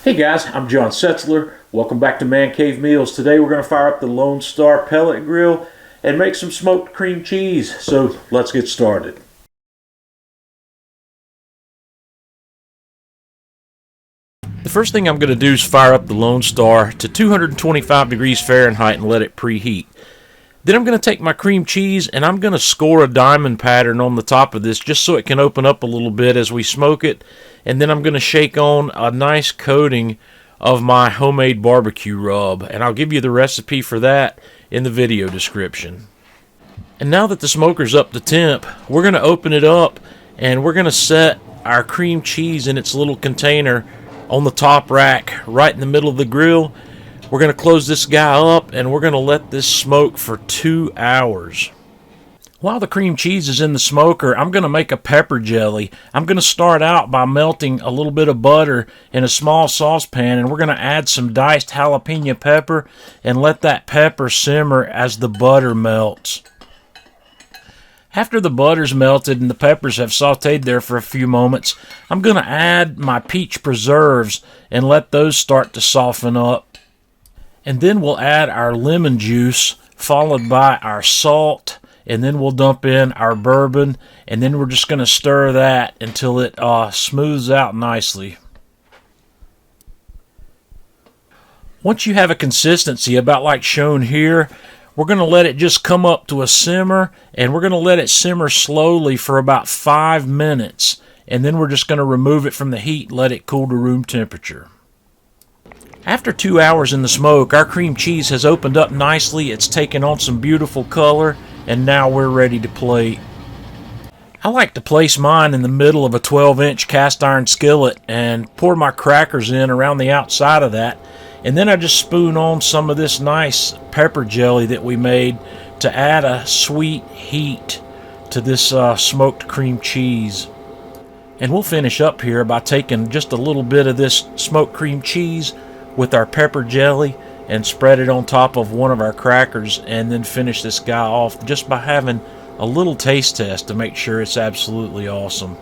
Hey guys, I'm John Setzler. Welcome back to Man Cave Meals. Today we're going to fire up the Lone Star pellet grill and make some smoked cream cheese. So let's get started. The first thing I'm going to do is fire up the Lone Star to 225 degrees Fahrenheit and let it preheat. Then I'm going to take my cream cheese and I'm going to score a diamond pattern on the top of this just so it can open up a little bit as we smoke it. And then I'm going to shake on a nice coating of my homemade barbecue rub. And I'll give you the recipe for that in the video description. And now that the smoker's up to temp, we're going to open it up and we're going to set our cream cheese in its little container on the top rack right in the middle of the grill. We're going to close this guy up and we're going to let this smoke for 2 hours. While the cream cheese is in the smoker, I'm going to make a pepper jelly. I'm going to start out by melting a little bit of butter in a small saucepan, and we're going to add some diced jalapeno pepper and let that pepper simmer as the butter melts. After the butter's melted and the peppers have sauteed there for a few moments, I'm going to add my peach preserves and let those start to soften up. And then we'll add our lemon juice, followed by our salt, and then we'll dump in our bourbon, and then we're just going to stir that until it smooths out nicely. Once you have a consistency about like shown here, we're going to let it just come up to a simmer, and we're going to let it simmer slowly for about 5 minutes, and then we're just going to remove it from the heat and let it cool to room temperature. After 2 hours in the smoke, our cream cheese has opened up nicely, it's taken on some beautiful color, and now we're ready to plate. I like to place mine in the middle of a 12-inch cast iron skillet and pour my crackers in around the outside of that, and then I just spoon on some of this nice pepper jelly that we made to add a sweet heat to this smoked cream cheese. And we'll finish up here by taking just a little bit of this smoked cream cheese with our pepper jelly and spread it on top of one of our crackers, and then finish this guy off just by having a little taste test to make sure it's absolutely awesome.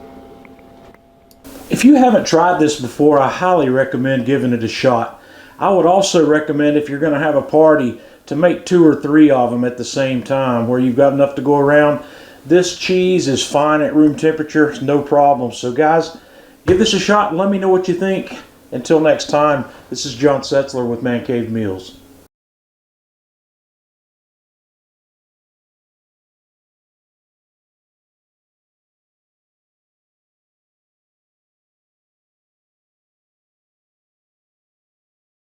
If you haven't tried this before, I highly recommend giving it a shot. I would also recommend, if you're going to have a party, to make 2 or 3 of them at the same time where you've got enough to go around. This cheese is fine at room temperature, it's no problem. So guys, give this a shot and let me know what you think. Until next time, this is John Setzler with Man Cave Meals.